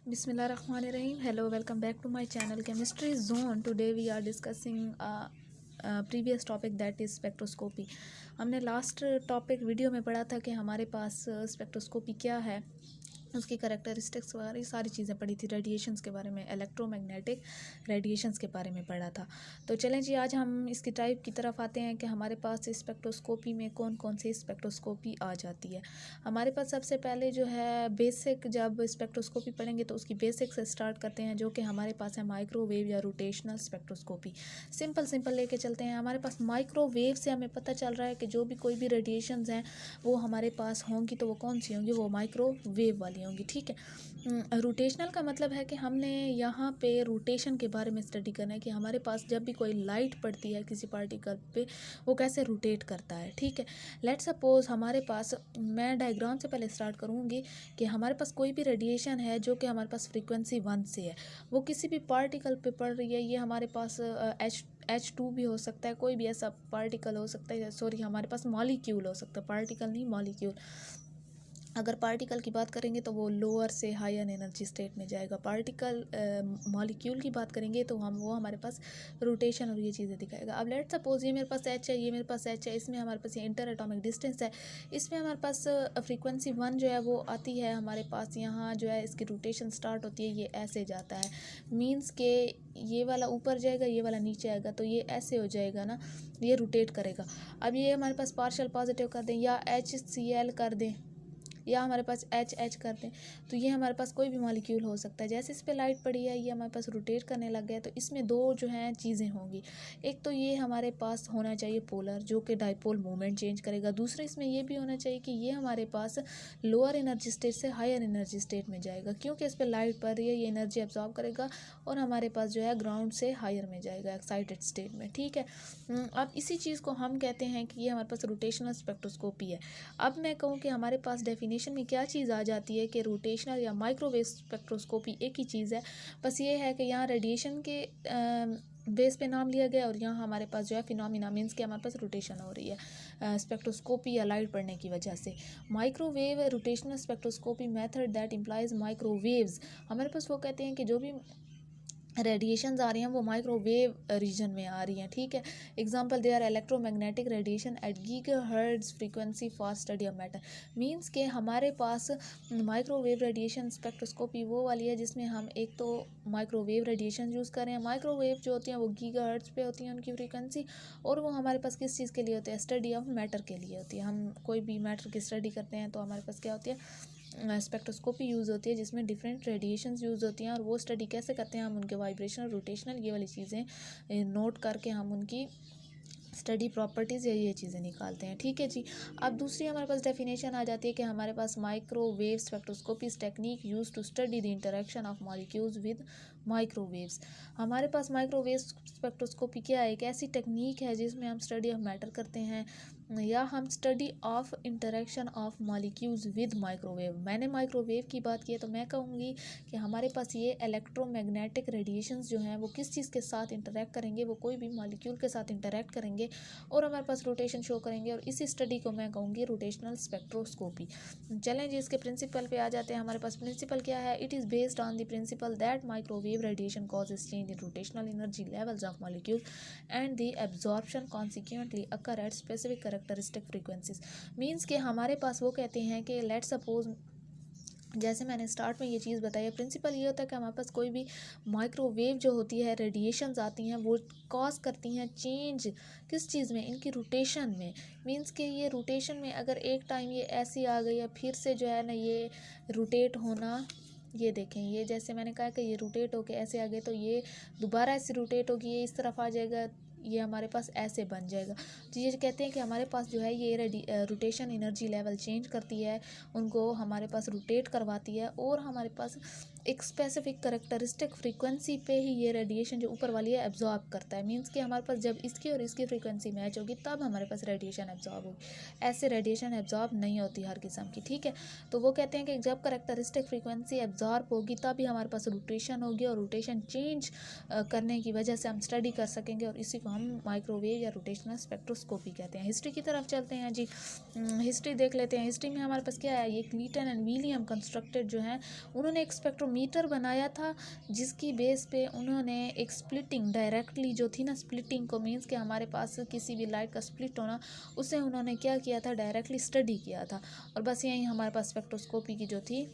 Bismillahirrahmanirrahim. Hello, welcome back to my channel Chemistry Zone. Today we are discussing previous topic, that is spectroscopy. हमने last topic video में पढ़ा था कि हमारे पास spectroscopy क्या है, उसकी करेक्टरिस्टिक्स वगैरह सारी चीज़ें पढ़ी थी। रेडिएशंस के बारे में, इलेक्ट्रोमैग्नेटिक रेडिएशंस के बारे में पढ़ा था। तो चलें जी, आज हम इसकी टाइप की तरफ आते हैं कि हमारे पास स्पेक्ट्रोस्कोपी में कौन कौन सी स्पेक्ट्रोस्कोपी आ जाती है। हमारे पास सबसे पहले जो है बेसिक, जब स्पेक्ट्रोस्कोपी पढ़ेंगे तो उसकी बेसिक से स्टार्ट करते हैं, जो कि हमारे पास है माइक्रोवेव या रोटेशनल स्पेक्ट्रोस्कोपी। सिंपल लेके चलते हैं। हमारे पास माइक्रोवेव से हमें पता चल रहा है कि जो भी कोई भी रेडिएशंस हैं वो हमारे पास होंगी, तो वो कौन सी होंगी, वो माइक्रोवेव वाली होंगी। ठीक है। रोटेशनल का मतलब है कि हमने यहाँ पे रोटेशन के बारे में स्टडी करना है कि हमारे पास जब भी कोई लाइट पड़ती है किसी पार्टिकल पे, वो कैसे रोटेट करता है। ठीक है। लेट्स सपोज हमारे पास, मैं डायग्राम से पहले स्टार्ट करूँगी कि हमारे पास कोई भी रेडिएशन है जो कि हमारे पास फ्रीक्वेंसी 1 से है, वो किसी भी पार्टिकल पे पड़ रही है। ये हमारे पास H2 भी हो सकता है, कोई भी ऐसा पार्टिकल हो सकता है, सॉरी हमारे पास मॉलिक्यूल हो सकता है, पार्टिकल नहीं मॉलिक्यूल। अगर पार्टिकल की बात करेंगे तो वो लोअर से हायर एनर्जी स्टेट में जाएगा। पार्टिकल मॉलिक्यूल की बात करेंगे तो वो हमारे पास रोटेशन और ये चीज़ें दिखाएगा। अब लेट्स सपोज ये मेरे पास H है, ये मेरे पास H है, इसमें हमारे पास ये इंटर एटॉमिक डिस्टेंस है, इसमें हमारे पास फ्रीक्वेंसी 1 जो है वो आती है हमारे पास। यहाँ जो है इसकी रोटेशन स्टार्ट होती है, ये ऐसे जाता है, मीन्स के ये वाला ऊपर जाएगा, ये वाला नीचे आएगा, तो ये ऐसे हो जाएगा ना, ये रोटेट करेगा। अब ये हमारे पास पार्शियल पॉजिटिव कर दें या HCl कर दें या हमारे पास H कर दें, तो ये हमारे पास कोई भी मॉलिक्यूल हो सकता है। जैसे इस पर लाइट पड़ी है, ये हमारे पास रोटेट करने लग गया, तो इसमें दो जो हैं चीज़ें होंगी। एक तो ये हमारे पास होना चाहिए पोलर, जो कि डाइपोल मूवमेंट चेंज करेगा। दूसरा इसमें ये भी होना चाहिए कि ये हमारे पास लोअर एनर्जी स्टेट से हायर एनर्जी स्टेट में जाएगा, क्योंकि इस पर लाइट पड़ रही है, ये एनर्जी एब्जॉर्ब करेगा और हमारे पास जो है ग्राउंड से हायर में जाएगा, एक्साइटेड स्टेट में। ठीक है। अब इसी चीज़ को हम कहते हैं कि ये हमारे पास रोटेशनल स्पेक्ट्रोस्कोपी है। अब मैं कहूँ कि हमारे पास डेफिनेशन में क्या चीज़ आ जाती है कि रोटेशनल या माइक्रोवेव स्पेक्ट्रोस्कोपी एक ही चीज़ है, बस ये है कि यहाँ रेडिएशन के बेस पे नाम लिया गया और यहाँ हमारे पास जो है फिनोमिना, मीन्स कि हमारे पास रोटेशन हो रही है स्पेक्ट्रोस्कोपी या लाइट पड़ने की वजह से। Microwave rotational spectroscopy method that implies microwaves, हमारे पास वो कहते हैं कि जो भी रेडिएशंस आ रही हैं वो माइक्रोवेव रीजन में आ रही हैं। ठीक है। Example they are electromagnetic radiation at gigahertz frequency for study of matter, means के हमारे पास माइक्रोवेव रेडिएशन स्पेक्ट्रोस्कोपी वो वाली है जिसमें हम एक तो माइक्रोवेव रेडिएशन यूज़ कर रहे हैं। माइक्रोवेव जो होती हैं वो गीगाहर्ट्ज़ पे होती हैं उनकी फ्रीक्वेंसी, और वो हमारे पास किस चीज़ के लिए होती है, स्टडी ऑफ मैटर के लिए होती है। हम कोई भी मैटर की स्टडी करते हैं तो हमारे पास क्या होती है, स्पेक्ट्रोस्कोपी यूज़ होती है, जिसमें डिफरेंट रेडिएशंस यूज़ होती हैं। और वो स्टडी कैसे करते हैं, हम उनके वाइब्रेशनल, रोटेशनल, ये वाली चीज़ें नोट करके हम उनकी स्टडी प्रॉपर्टीज़ या ये चीज़ें निकालते हैं। ठीक है जी। अब दूसरी हमारे पास डेफिनेशन आ जाती है कि हमारे पास microwave spectroscopy is technique use to study the interaction of molecules with microwaves. हमारे पास माइक्रोवेव स्पेक्ट्रोस्कोपी क्या है, एक ऐसी टेक्निक है जिसमें हम स्टडी ऑफ मैटर करते हैं या हम study of interaction of molecules with microwave. मैंने माइक्रोवेव की बात की है तो मैं कहूँगी कि हमारे पास ये इलेक्ट्रोमैग्नेटिक रेडिएशंस जो हैं वो किस चीज़ के साथ इंटरेक्ट करेंगे, वो कोई भी मॉलिक्यूल के साथ इंटरेक्ट करेंगे और हमारे पास रोटेशन शो करेंगे, और इसी स्टडी को मैं कहूँगी रोटेशनल स्पेक्ट्रोस्कोपी। चलें जी, इसके प्रिंसिपल पे आ जाते हैं। हमारे पास प्रिंसिपल क्या है, it is based on the principal that microwave radiation causes change in rotational energy levels of molecule and the absorption consequently occur at specific characteristic frequencies. Means के हमारे पास वो कहते हैं कि लेट सपोज, जैसे मैंने स्टार्ट में ये चीज़ बताई है, प्रिंसिपल ये होता है कि हमारे पास कोई भी माइक्रोवेव जो होती है, रेडिएशंस आती हैं, वो कॉज करती हैं चेंज किस चीज़ में, इनकी रोटेशन में। मींस कि ये रोटेशन में अगर एक टाइम ये ऐसी आ गई है, फिर से जो है ना ये रोटेट होना, ये देखें, ये जैसे मैंने कहा कि ये रोटेट होके ऐसे आ गए, तो ये दोबारा ऐसे रोटेट होगी, ये इस तरफ आ जाएगा, ये हमारे पास ऐसे बन जाएगा। तो ये कहते हैं कि हमारे पास जो है ये रोटेशन एनर्जी लेवल चेंज करती है, उनको हमारे पास रोटेट करवाती है, और हमारे पास एक स्पेसिफिक करेक्टरिस्टिक फ्रीक्वेंसी पे ही ये रेडिएशन जो ऊपर वाली है एब्जॉर्ब करता है। मींस कि हमारे पास जब इसकी और इसकी फ्रीक्वेंसी मैच होगी तब हमारे पास रेडिएशन एब्जॉर्ब होगी, ऐसे रेडिएशन एब्जॉर्ब नहीं होती हर किस्म की। ठीक है। तो वो कहते हैं कि जब करेक्टरिस्टिक फ्रीक्वेंसी एब्जॉर्ब होगी तभी हमारे पास रोटेशन होगी, और रोटेशन चेंज करने की वजह से हम स्टडी कर सकेंगे, और इसी को हम माइक्रोवेव या रोटेशनल स्पेक्ट्रोस्कोपी कहते हैं। हिस्ट्री की तरफ चलते हैं जी। हिस्ट्री देख लेते हैं। हिस्ट्री में हमारे पास क्या है, ये क्लीटन एंड विलियम कंस्ट्रक्टेड जो है उन्होंने एक स्पेक्ट्रोमीटर बनाया था, जिसकी बेस पे उन्होंने एक स्प्लिटिंग डायरेक्टली जो थी ना, स्प्लिटिंग को मीन्स कि हमारे पास किसी भी लाइट का स्प्लिट होना, उसे उन्होंने क्या किया था, डायरेक्टली स्टडी किया था। और बस यही हमारे पास स्पेक्ट्रोस्कोपी की जो थी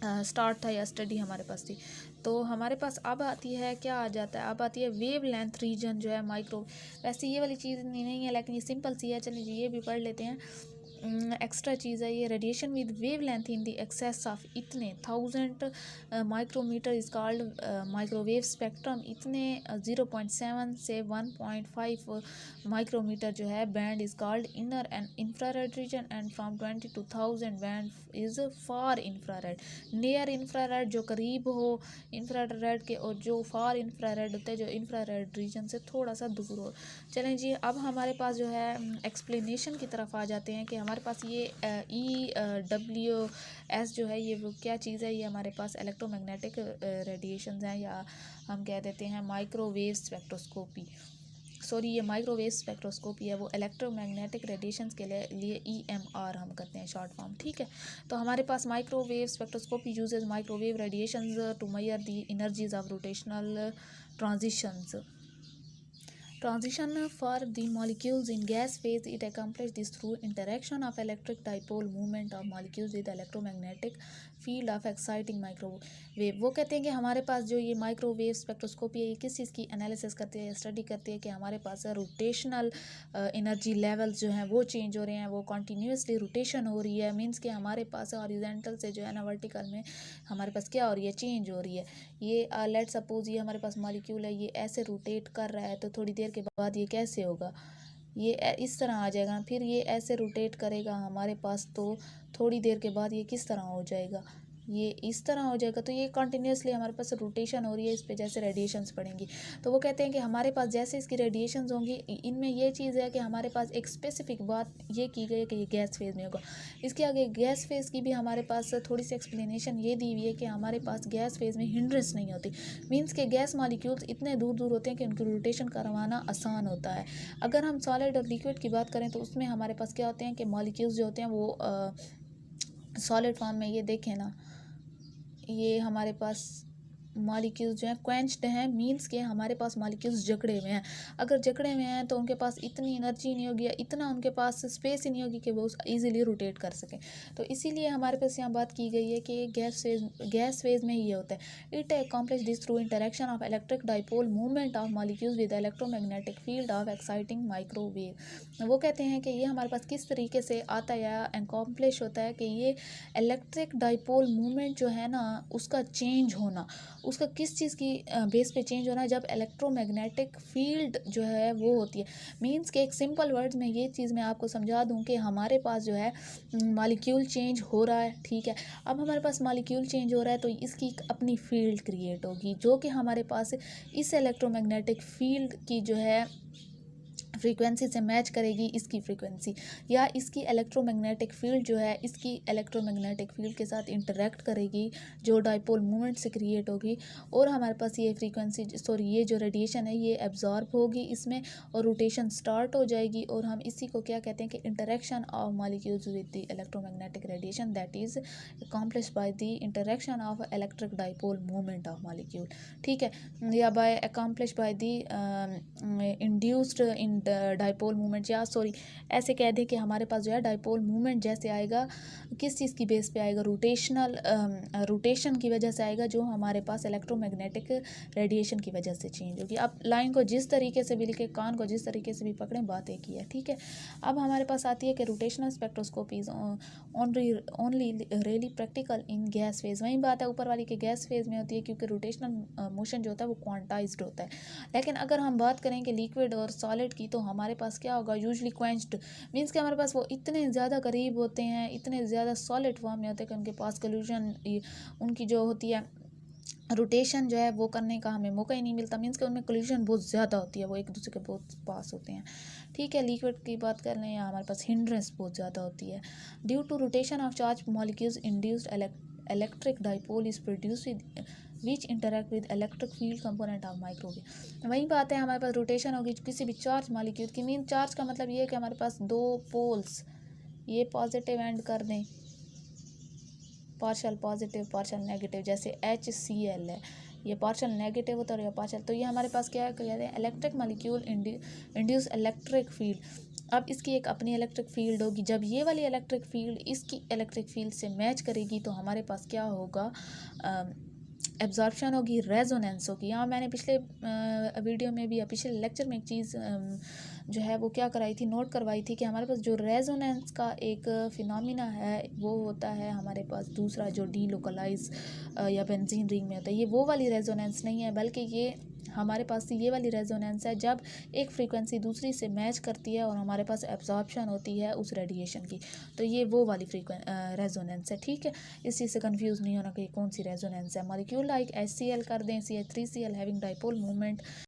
स्टार्ट था या स्टडी हमारे पास थी। तो हमारे पास अब आती है, क्या आ जाता है, अब आती है वेव लेंथ रीजन जो है माइक्रो। वैसे ये वाली चीज़ नहीं है, लेकिन ये सिंपल सी है, चलिए जी ये भी पढ़ लेते हैं। एक्स्ट्रा चीज़ है ये, radiation with wave length in the excess of इतने 1000 micrometre is called microwave spectrum. इतने 0.7 से 1.5 माइक्रोमीटर जो है band is called inner and infrared region, and from 20 to 1000 band is far infrared. Near infrared जो करीब हो इंफ्रारेड के, और जो फार इंफ्रारेड होते हैं जो इंफ्रारेड रीजन से थोड़ा सा दूर हो। चलें जी, अब हमारे पास जो है एक्सप्लेनेशन की तरफ आ जाते हैं कि हमारे पास ये EWS जो है ये वो क्या चीज़ है। ये हमारे पास इलेक्ट्रोमैग्नेटिक रेडिएशंस हैं, या हम कह देते हैं माइक्रोवेव स्पेक्ट्रोस्कोपी। सॉरी, ये माइक्रोवेव स्पेक्ट्रोस्कोपी है, वो इलेक्ट्रोमैग्नेटिक रेडिएशंस के लिए EMR हम करते हैं शॉर्ट फॉर्म। ठीक है, तो हमारे पास microwave spectroscopy uses microwave radiations to measure the energies of rotational transitions transition for the molecules in gas phase. It accomplishes this through interaction of electric dipole movement of molecules with electromagnetic field of exciting microwave। वो कहते हैं कि हमारे पास जो ये microwave spectroscopy है, ये किस चीज़ की एनालिसिस करती है, स्टडी करती है कि हमारे पास रोटेशनल एनर्जी लेवल्स जो हैं वो चेंज हो रहे हैं, वो कॉन्टीन्यूसली रोटेशन हो रही है। मीन्स कि हमारे पास हॉरिजॉन्टल से जो है ना वर्टिकल में हमारे पास क्या हो रही है, चेंज हो रही है। ये लेट सपोज ये हमारे पास मॉलिक्यूल है, ये ऐसे रोटेट कर रहा है, तो थोड़ी देर के बाद ये कैसे होगा, ये इस तरह आ जाएगा। फिर ये ऐसे रोटेट करेगा हमारे पास, तो थोड़ी देर के बाद ये किस तरह हो जाएगा, ये इस तरह हो जाएगा। तो ये कंटिन्यूसली हमारे पास रोटेशन हो रही है, इस पे जैसे रेडिएशंस पड़ेंगी। तो वो कहते हैं कि हमारे पास जैसे इसकी रेडिएशंस होंगी, इनमें ये चीज़ है कि हमारे पास एक स्पेसिफिक बात ये की गई है कि ये गैस फेज़ में होगा। इसके आगे गैस फेज़ की भी हमारे पास थोड़ी सी एक्सप्लेनेशन ये दी हुई है कि हमारे पास गैस फेज़ में हिंड्रेंस नहीं होती। मीन्स के गैस मॉलिक्यूल्स इतने दूर दूर होते हैं कि उनकी रोटेशन करवाना आसान होता है। अगर हम सॉलिड और लिक्विड की बात करें तो उसमें हमारे पास क्या होते हैं कि मॉलिक्यूल्स जो होते हैं वो सॉलिड फॉर्म में, ये देखें ना, ये हमारे पास मॉलिक्यूल्स जो हैं क्वेंच्ड हैं। मीन्स के हमारे पास मॉलिक्यूल्स जकड़े हुए हैं। अगर जकड़े हुए हैं तो उनके पास इतनी एनर्जी नहीं होगी, इतना उनके पास स्पेस ही नहीं होगी कि वो इजीली रोटेट कर सकें। तो इसीलिए हमारे पास यहाँ बात की गई है कि गैस फेज में ही ये होता है। It accomplish this through interaction of electric dipole movement of molecules with electromagnetic field of exciting microwave. वो कहते हैं कि ये हमारे पास किस तरीके से आता है या अकॉम्प्लिश होता है कि ये इलेक्ट्रिक डाइपोल मूवमेंट जो है ना, उसका चेंज होना, उसका किस चीज़ की बेस पे चेंज होना है, जब इलेक्ट्रोमैग्नेटिक फील्ड जो है वो होती है। मींस के एक सिंपल वर्ड्स में ये चीज़ मैं आपको समझा दूं कि हमारे पास जो है मॉलिक्यूल चेंज हो रहा है। ठीक है, अब हमारे पास मॉलिक्यूल चेंज हो रहा है तो इसकी एक अपनी फील्ड क्रिएट होगी, जो कि हमारे पास इस इलेक्ट्रोमैग्नेटिक फील्ड की जो है फ्रीक्वेंसी से मैच करेगी इसकी फ्रीक्वेंसी, या इसकी इलेक्ट्रोमैग्नेटिक फील्ड जो है इसकी इलेक्ट्रोमैग्नेटिक फील्ड के साथ इंटरेक्ट करेगी, जो डाइपोल मूवमेंट से क्रिएट होगी, और हमारे पास ये फ्रीक्वेंसी सॉरी ये जो रेडिएशन है ये एब्जॉर्ब होगी इसमें, और रोटेशन स्टार्ट हो जाएगी। और हम इसी को क्या कहते हैं कि interaction of molecules with the electromagnetic radiation, that is accomplished by the interaction of electric dipole movement of molecule. ठीक है, या by accomplished by the induced in dipole movement, या सॉरी ऐसे कह दें कि हमारे पास जो है डाइपोल मूवमेंट जैसे आएगा, किस चीज़ की बेस पे आएगा, रोटेशन की वजह से आएगा, जो हमारे पास इलेक्ट्रोमैग्नेटिक रेडिएशन की वजह से चेंज होगी। अब लाइन को जिस तरीके से भी लिखे, कान को जिस तरीके से भी पकड़ें, बात एक ही है। ठीक है, अब हमारे पास आती है कि rotational spectroscopy is only really practical in gas phase. वही बात है ऊपर वाली के गैस फेज में होती है, क्योंकि रोटेशनल मोशन जो होता है वो क्वांटाइज्ड होता है। लेकिन अगर हम बात करें कि लिक्विड और सॉलिड की, तो हमारे पास क्या होगा, यूजली क्वेंच्ड। मीन्स कि हमारे पास वो इतने ज़्यादा करीब होते हैं, इतने ज़्यादा सॉलिड फॉर्म में होते हैं कि उनके पास कोल्यूशन, उनकी जो होती है रोटेशन जो है वो करने का हमें मौका ही नहीं मिलता। मीन्स कि उनमें कोल्यूशन बहुत ज़्यादा होती है, वो एक दूसरे के बहुत पास होते हैं। ठीक है, लिक्विड की बात कर लें, या हमारे पास हिंड्रेंस बहुत ज़्यादा होती है। Due to rotation of charge molecules induced electric dipole is produced with which interact with electric field component of microwave। वही बात है, हमारे पास रोटेशन होगी किसी भी चार्ज मॉलिक्यूल की। मीन चार्ज का मतलब ये है कि हमारे पास दो पोल्स, ये पॉजिटिव एंड कर दें, पार्शल पॉजिटिव पार्शल नेगेटिव, जैसे HCl है, ये पार्शल नेगेटिव होता है और ये पार्शल, तो ये हमारे पास क्या कहते हैं, electric molecule induce electric field. अब इसकी एक अपनी इलेक्ट्रिक फील्ड होगी, जब ये वाली इलेक्ट्रिक फील्ड इसकी इलेक्ट्रिक फील्ड से मैच करेगी तो हमारे पास क्या होगा, एब्जॉर्प्शन होगी, रेजोनेंस होगी। यहाँ मैंने पिछले वीडियो में भी या पिछले लेक्चर में एक चीज़ जो है वो क्या कराई थी, नोट करवाई थी कि हमारे पास जो रेजोनेंस का एक फिनोमिना है वो होता है हमारे पास दूसरा जो डी लोकलाइज या बेंजीन रिंग में होता है। ये वो वाली रेजोनेंस नहीं है, बल्कि ये हमारे पास ये वाली रेजोनेंस है जब एक फ्रीक्वेंसी दूसरी से मैच करती है और हमारे पास एब्जॉर्प्शन होती है उस रेडिएशन की, तो ये वो वाली रेजोनेंस है। ठीक है, इस चीज़ से कंफ्यूज नहीं होना कि कौन सी रेजोनेंस है। मॉलिक्यूल लाइक HCl कर दें, CH3Cl हैविंग डाइपोल मूवमेंट